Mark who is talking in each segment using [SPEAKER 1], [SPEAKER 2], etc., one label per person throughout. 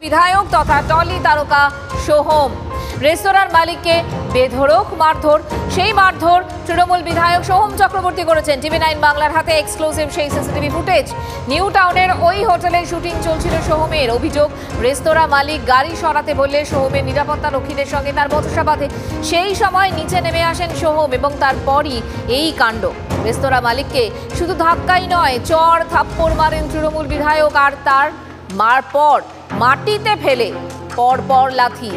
[SPEAKER 1] বিধায়ক তথা টলি তারকা সোহম রেস্তোরাঁর মালিককে বেধড়ক মারধর, সেই মারধর তৃণমূল বিধায়ক সোহম চক্রবর্তী করেছেন। TV9 বাংলার হাতে এক্সক্লুসিভ সেই সিসিটিভি ফুটেজ। নিউ টাউনের ওই হোটেলে শুটিং চলছিল সোহমের। অভিযোগ, রেস্তোরাঁ মালিক গাড়ি সরাতে বললে সোহমের নিরাপত্তা রক্ষীদের সঙ্গে তার বচসা বাঁধে। সেই সময় নিচে নেমে আসেন সোহম এবং তারপরই এই কাণ্ড। রেস্তোরাঁ মালিককে শুধু ধাক্কাই নয়, চড় থাপ্পড় মারেন তৃণমূল বিধায়ক, আর তার মার পর মাটিতে ফেলে পর লাথি।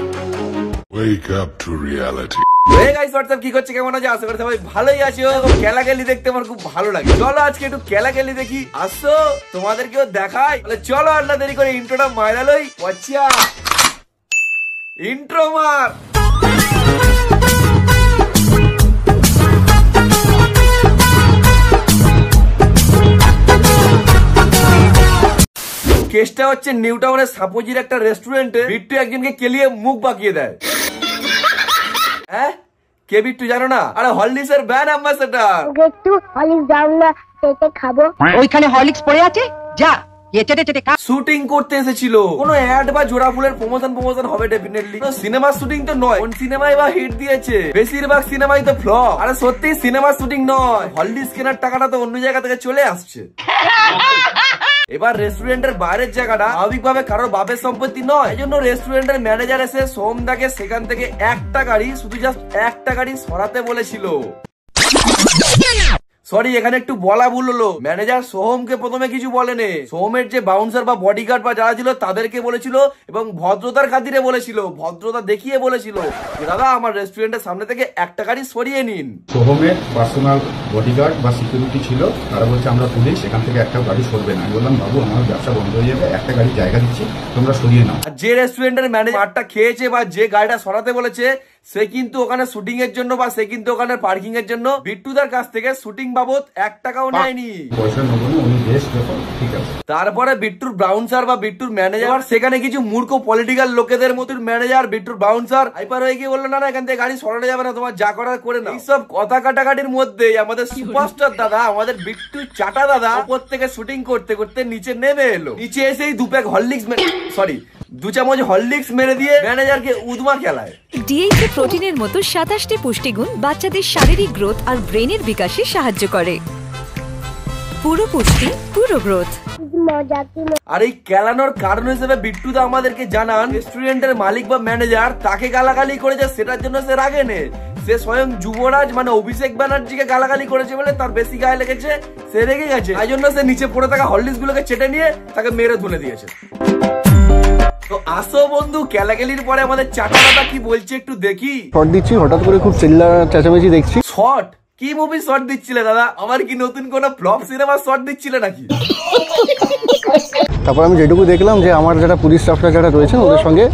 [SPEAKER 2] Wake up to reality.
[SPEAKER 3] Hey guys, what's up? কি করছে, কেমন আছে? আশা করি সবাই ভালোই আছো। খেলাখেলি দেখতে আমার খুব ভালো লাগে। চলো আজকে একটু খেলাখেলি দেখি। আসো তোমাদেরকেও দেখাই। তাহলে চলো আর না দেরি করে ইন্ট্রোটা মাইরা লই। আচ্ছা ইন্ট্রো মার। কেসটা হচ্ছে নিউ টাউনের সাপোজির একটা রেস্টুরেন্টে বিট্টু একজনকে কেলিয়ে মুখ বাঁকিয়ে দেয়। হ্যাঁ, কে বিট্টু জানো না? আরে হরলিক্স এর ব্র্যান্ড অ্যাম্বাসেডর।
[SPEAKER 4] একটু হরলিক্স দাও না, চেটে খাবো।
[SPEAKER 5] ওইখানে হরলিক্স পড়ে আছে, যা চেটে খা।
[SPEAKER 3] শুটিং করতে এসেছিল, কোনো অ্যাড বা জোড়া ফুলের প্রমোশন হবে ডেফিনেটলি। সিনেমার শুটিং তো নয়। কোন সিনেমায় বা হিট দিয়েছে? বেশিরভাগ সিনেমাই তো ফ্লপ। আরে সত্যি সিনেমার শুটিং নয়, হরলিক্স কেনার টাকাটা তো অন্য জায়গা থেকে চলে আসছে। এবার রেস্টুরেন্টের বাইরের জায়গাটা স্বাভাবিকভাবে কারোর বাপের সম্পত্তি নয়, এই জন্য রেস্টুরেন্টের ম্যানেজার এসে সোহমদাকে সেখান থেকে একটা গাড়ি, শুধু জাস্ট একটা গাড়ি সরাতে বলেছিল। সরি, এখানে একটু বলা ভুল হলো। ম্যানেজার সোহমকে প্রথমে কিছু বলেনি, সোহমের যে বাউন্সার বা বডিগার্ড বা যারা ছিল তাদেরকে বলেছিল এবং ভদ্রতার খাতিরে বলেছিল, ভদ্রতা দেখিয়ে বলেছিল দাদা আমার রেস্টুরেন্টের সামনে থেকে একটা গাড়ি সরিয়ে নিন।
[SPEAKER 6] সোহমের পার্সোনাল বডিগার্ড বা সিকিউরিটি ছিল, তারা বলছে আমরা পুলিশ, এখান থেকে একটা গাড়ি সরবে না। আমি বললাম বাবু আমার ব্যবসা বন্ধ হয়ে যাবে, একটা গাড়ি জায়গা দিচ্ছি, তোমরা সরিয়ে নাও।
[SPEAKER 3] যে রেস্টুরেন্টের ম্যানেজারটা খেয়েছে বা যে গাড়িটা সরাতে বলেছে সে কিন্তু ওখানে শুটিং এর জন্য বা সে কিন্তু ওখানে পার্কিং এর জন্য বিট্টুদার কাছ থেকে শুটিং বাবদ 1 টাকাও নেয়নি।
[SPEAKER 6] পয়সা নেবো না, উনি বেশ যখন ঠিক আছে।
[SPEAKER 3] তারপরে বিট্টুর বাউন্সার বা বিট্টুর ম্যানেজার সেখানে কিছু মূর্খ পলিটিক্যাল লোকেদের মতো ম্যানেজার বিট্টুর বাউন্সার হাইপার হয়ে গিয়ে বললো না এখান থেকে গাড়ি সরানো যাবে না, তোমার যা করার করে না। এইসব কথা কাটাকাটির মধ্যে আমাদের সুপারস্টার দাদা, আমাদের বিট্টু চাটা দাদা উপর থেকে শুটিং করতে করতে নিচে নেমে এলো। নিচে এসেই 2 প্যাক হরলিক্স, সরি 2 চামচ হরলিক্স মেরে দিয়ে ম্যানেজারকে উদমা খেলায়।
[SPEAKER 7] ডিএইচএ প্রোটিনের মতো 27টি পুষ্টিগুণ বাচ্চাদের শারীরিক গ্রোথ আর ব্রেনের বিকাশে সাহায্য করে। পুরো পুষ্টি, পুরো গ্রোথ।
[SPEAKER 3] আর এই কেলানোর কারণ হিসেবে বিট্টুদা আমাদেরকে জানান রেস্টুরেন্টের মালিক বা ম্যানেজার তাকে গালাগালি করেছে, সেটার জন্য সে রাগে নে। সে স্বয়ং যুবরাজ মানে অভিষেক ব্যানার্জিকে গালাগালি করেছে বলে তার বেশি গায়ে লেগেছে, সে রেগে গেছে। তাই জন্য সে নিচে পড়ে থাকা হরলিক্স গুলোকে চেটে নিয়ে তাকে মেরে তুলে দিয়েছে। তো আসো বন্ধু, খেলাখেলির পরে আমাদের চাটা দাদা কি বলছে একটু দেখি।
[SPEAKER 8] শর্ট দিচ্ছি, হঠাৎ করে খুব চিল্লা চেঁচামেচি দেখছি।
[SPEAKER 3] শর্ট? কি মুভি শর্ট দিচ্ছিলে দাদা? আমার কি নতুন কোন ফ্লপ সিনেমার শর্ট দিচ্ছিলে নাকি?
[SPEAKER 8] তারপর আমি যেটুকু দেখলাম যে আমার যারা পুলিশ স্টাফরা যারা রয়েছেন ওদের সঙ্গে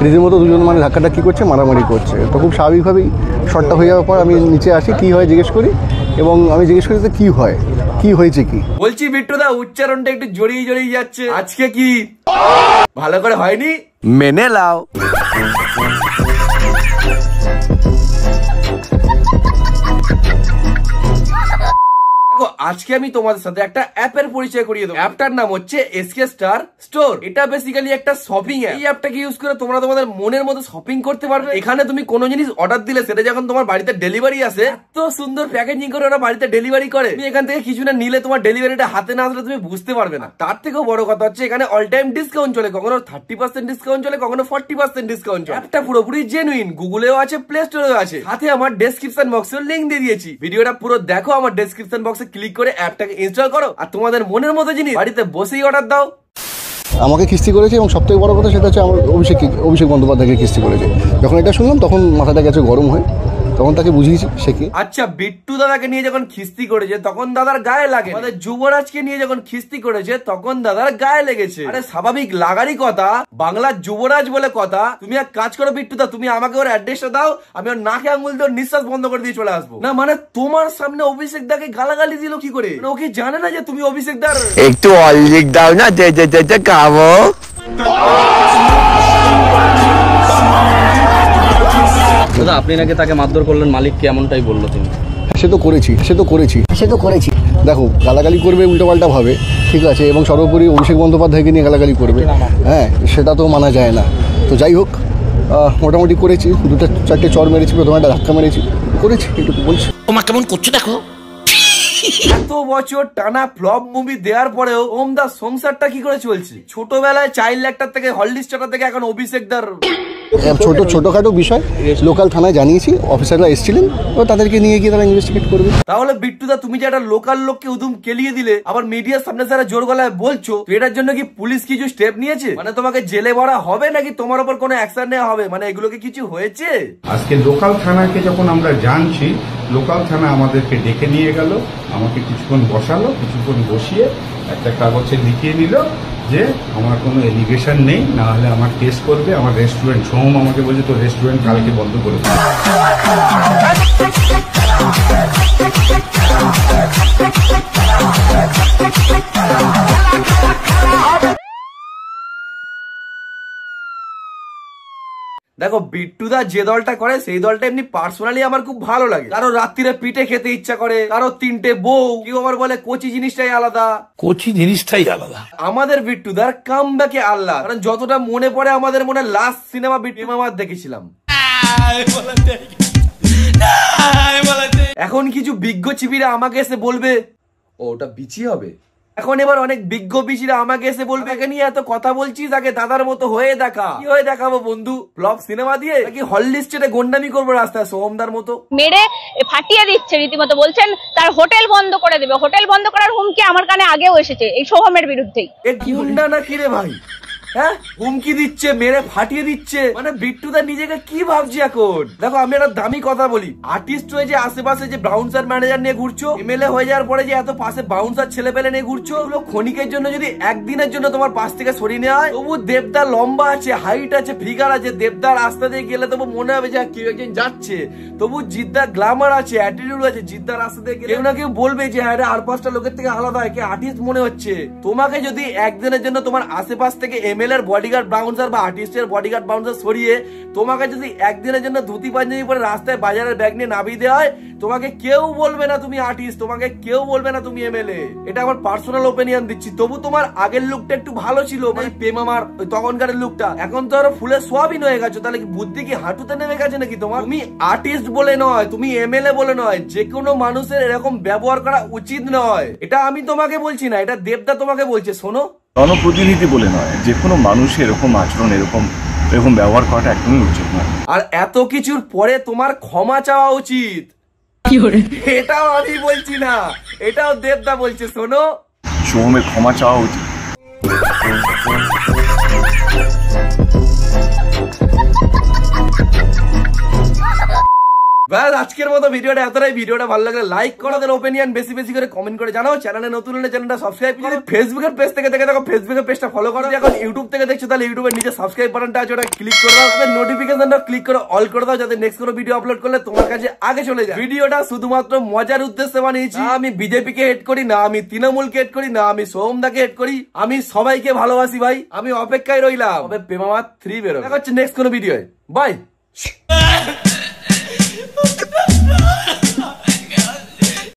[SPEAKER 8] রীতিমতো দুজন মানে ধাক্কাধাক্কি করছে, মারামারি করছে। তো খুব স্বাভাবিকভাবেই শর্টটা হয়ে যাওয়ার পর আমি নিচে আসি, কি হয় জিজ্ঞেস করি, এবং আমি জিজ্ঞেস করি কি হয়, কি হয়েছে কি।
[SPEAKER 3] বলছি বিট্টুদা উচ্চারণটা একটু জড়িয়ে যাচ্ছে, আজকে কি ভালো করে হয়নি? মেনে লাও। আজকে আমি তোমাদের সাথে একটা অ্যাপের পরিচয় করিয়ে দেবো। অ্যাপটার নাম হচ্ছে SK স্টার স্টোর। এটা বেসিক্যালি একটা শপিং অ্যাপ। এই অ্যাপটাকে ইউজ করে তোমরা তোমাদের মনের মতো শপিং করতে পারবে। এখানে তুমি কোনো জিনিস অর্ডার দিলে সেটা যখন তোমার বাড়িতে ডেলিভারি আসে, এত সুন্দর প্যাকেজিং করে ওরা বাড়িতে ডেলিভারি করে, তুমি এখান থেকে কিছু না নিলে তোমার ডেলিভারিটা হাতে না আসলে তুমি বুঝতে পারবে না। তার থেকেও বড় কথা হচ্ছে এখানে অল টাইম ডিসকাউন্ট চলে, কখনো 30% ডিসকাউন্ট চলে, কখনো 40% ডিসকাউন্ট চলে। অ্যাপটা পুরোপুরি জেনুইন, গুগলেও আছে, প্লে স্টোরেও আছে। সাথে আমার ডেসক্রিপশন বক্সেও লিংক দিয়ে দিয়েছি। ভিডিওটা পুরো দেখো, আমার ডেসক্রিপশন বক্সে ক্লিক করে অ্যাপটাকে ইনস্টল করো আর তোমাদের মনের মতো জিনিস বাড়িতে বসেই অর্ডার দাও।
[SPEAKER 8] আমাকে কিস্তি করেছে এবং সবথেকে বড় কথা সেটা হচ্ছে আমার অভিষেক বন্দ্যোপাধ্যায়কে কিস্তি করেছে। যখন এটা শুনলাম তখন মাথাটা গেছে গরম হয়ে, তখন তাকে বুঝিয়েছি সে কি।
[SPEAKER 3] আচ্ছা, বিট্টু দাদাকে নিয়ে যখন খিস্তি করেছে তখন দাদার গায়ে লাগে, আমাদের যুবরাজকে নিয়ে যখন খিস্তি করেছে তখন দাদার গায়ে লেগেছে। আরে স্বাভাবিক লাগারই কথা, বাংলার যুবরাজ বলে কথা। তুমি এক কাজ করো বিট্টুদা, তুমি আমাকে ওর অ্যাড্রেসটা দাও, আমি ওর নাকে আঙুল দিয়ে নিঃশ্বাস বন্ধ করে দিয়ে চলে আসবো। না মানে তোমার সামনে অভিষেক দাকে গালাগালি দিল কি করে? ও কি জানে না যে তুমি অভিষেক দার?
[SPEAKER 9] একটু অলিক দাও না, খাবো।
[SPEAKER 10] দাদা আপনি নাকি তাকে মারধর করলেন, মালিককে এমনটাই বললো তিনি।
[SPEAKER 8] সে তো করেছি দেখো, গালাগালি করবে উল্টোপাল্টা ভাবে, ঠিক আছে, এবং সর্বোপরি অভিষেক বন্দ্যোপাধ্যায়কে নিয়ে গালাগালি করবে, হ্যাঁ, সেটা তো মানা যায় না। তো যাই হোক, মোটামুটি করেছি, 2-4টে চর মেরেছি, প্রথমে একটা ধাক্কা মেরেছি, করেছি, এটুকু বলছি।
[SPEAKER 9] তোমার কেমন করছো দেখো।
[SPEAKER 3] এত বছর টানা ফ্লপ মুভি দেওয়ার পরেও ওমদার সংসারটা কি করে চলছে? ছোটবেলায় চাইল্ড অ্যাক্টর থেকে হললিস্ট থেকে এখন অভিষেকদার
[SPEAKER 8] ছোটখাটো বিষয় লোকাল থানায় জানিয়েছি, অফিসাররা এসেছিলেন, ও তাদেরকে নিয়ে গিয়ে তারা ইনভেস্টিগেট করবে।
[SPEAKER 3] তাহলে বিট্টুদা, তুমি যে একটা লোকাল লোককে উদুম কেলিয়ে দিলে, আবার মিডিয়ার সামনে সারা জোর গলায় বলছো, তো এটার জন্য কি পুলিশ কিছু স্টেপ নিয়েছে? মানে তোমাকে জেলে ভরা হবে নাকি তোমার উপর কোনো অ্যাকশন নেওয়া হবে? মানে এগুলোকে কিছু হয়েছে?
[SPEAKER 6] আজকে লোকাল থানাকে যখন আমরা জানছি, লোকাল থানা আমাদেরকে ডেকে নিয়ে গেল, আমাকে কিছুক্ষণ বসালো, কিছুক্ষণ বসিয়ে একটা কাগজে লিখিয়ে নিল যে আমার কোনো এলিগেশন নেই, না হলে আমার কেস করবে। আমার রেস্টুরেন্ট, সোম আমাকে বলছে তো রেস্টুরেন্ট কালকে বন্ধ করে দেবে।
[SPEAKER 3] দেখো, বিট্টুদা যে দলটা করে সেই দলটা এমনি পার্সোনালি আমার খুব ভালো লাগে। কারো রাত্রিরে পিঠে খেতে ইচ্ছা করে, কারো 3টে বউ, কেউ আবার বলে কচি জিনিসটাই আলাদা। আমাদের বিট্টুদার কামব্যাকে আল্লাহ, কারণ যতটা মনে পড়ে আমাদের মনে লাস্ট সিনেমা বিট্টু মামা দেখেছিলাম। এখন কিছু বিজ্ঞ চিবিরা আমাকে এসে বলবে ওটা বিচি হবে। এখন এবার অনেক বিজ্ঞ বিচিরা আমাকে এসে বলবে, একে নিয়ে এত কথা বলছিস, আগে দাদার মতো হয়ে দেখা। কি হয়ে দেখাবো বন্ধু? ফ্লপ সিনেমা দিয়ে নাকি হললিস্টে গোন্ডামি করবো রাস্তায় সোহমদার মতো?
[SPEAKER 10] মেরে ফাটিয়ে দিচ্ছে রীতিমতো, বলছেন তার হোটেল বন্ধ করে দেবে। হোটেল বন্ধ করার হুমকি আমার কানে আগেও এসেছে এই সোহমের বিরুদ্ধেই।
[SPEAKER 3] এ গুন্ডা নাকি রে ভাই? হ্যাঁ, হুমকি দিচ্ছে, মেরে ফাটিয়ে দিচ্ছে। মানে বিট্টুদা নিজেকে কি ভাবছি এখন? দেখো, আমি একটা দামি কথা বলি, আর্টিস্ট হয়ে যে আশেপাশে যে বাউন্সার ম্যানেজার নিয়ে ঘুরছো, এমএলএ হয়ে যাওয়ার পরে যে এত পাশে বাউন্সার ছেলে পেলে নিয়ে ঘুরছো, ওগুলো ক্ষণিকের জন্য যদি একদিনের জন্য তোমার পাশ থেকে সরিয়ে নেওয়া হয়, তবু দেবদার লম্বা আছে, হাইট আছে, ফিগার আছে, দেবদার রাস্তা দিয়ে গেলে তবু মনে হবে যে কেউ একজন যাচ্ছে। তবু জিদ্দার গ্ল্যামার আছে, অ্যাটিটিউড আছে, জিদ্দার রাস্তা দিয়ে কেউ না কেউ বলবে যে হ্যাঁ, আর 5টা লোকের থেকে আলাদা, একে আর্টিস্ট মনে হচ্ছে। তোমাকে যদি একদিনের জন্য তোমার আশেপাশ থেকে এমএলএ বডিগার্ড বাউন্সার বা আর্টিস্টের বডিগার্ড বাউন্সার সরিয়ে তোমাকে যদি একদিনের জন্য ধুতি পাঞ্জাবি পরে রাস্তায় বাজারের ব্যাগ নিয়ে নামিয়ে দেওয়া হয়, তোমাকে কেউ বলবে না তুমি আর্টিস্ট, তোমাকে কেউ বলবে না তুমি এমএলএ। এটা আমার পার্সোনাল ওপিনিয়ন দিচ্ছি। তবু তোমার আগের লুকটা একটু ভালো ছিল, মানে পেমামার তখনকার লুকটা। এখন তো আরো ফুলে সোয়াবিন হয়ে গেছো। তাহলে কি বুদ্ধি কি হাঁটুতে নেমে গেছে নাকি তোমার? তুমি আর্টিস্ট বলে নয়, তুমি এমএলএ বলে নয়, যে কোনো মানুষের এরকম ব্যবহার করা উচিত নয়। এটা আমি তোমাকে বলছি না, এটা দেবদা তোমাকে বলছে। শোনো,
[SPEAKER 11] জনপ্রতিনিধি বলে নয়, যে কোনো মানুষের এরকম আচরণ, এরকম ব্যবহার করাটা একদমই উচিত নয়।
[SPEAKER 3] আর এত কিছুর পরে তোমার ক্ষমা চাওয়া উচিত। এটাও আমি বলছি না, এটাও দেবদা বলছে। শোনো,
[SPEAKER 11] সোহমের ক্ষমা চাওয়া উচিত।
[SPEAKER 3] ব্যাস, আজকের মতো ভিডিওটা এতটাই। ভিডিওটা ভালো লাগলে লাইক করো, তাদের ওপিনিয়ন বেশি বেশি করে কমেন্ট করে জানাও। চ্যানেলে নতুন হলে চ্যানেলটা সাবস্ক্রাইব করো। ফেসবুকের পেজ থেকে দেখে দেখো, ফেসবুকের পেজটা ফলো করো। এখন ইউটিউব থেকে দেখছো তাহলে ইউটিউবের নিচে সাবস্ক্রাইব বাটনটা আছে, ওটা ক্লিক করে দাও। নোটিফিকেশনটা ক্লিক করে অল করে দাও, যাতে নেক্সট কোনো ভিডিও আপলোড করলে তোমার কাছে আগে চলে যায়। ভিডিওটা শুধুমাত্র মজার উদ্দেশ্যে বানিয়েছি। আমি বিজেপিকে হেট করি না, আমি তৃণমূলকে হেট করি না, আমি সোহমদাকে হেট করি। আমি সবাইকে ভালোবাসি ভাই। আমি অপেক্ষায় রইলাম তবে পেমামা 3 বেরোবে। দেখা হচ্ছে নেক্সট কোনো ভিডিও। বাই।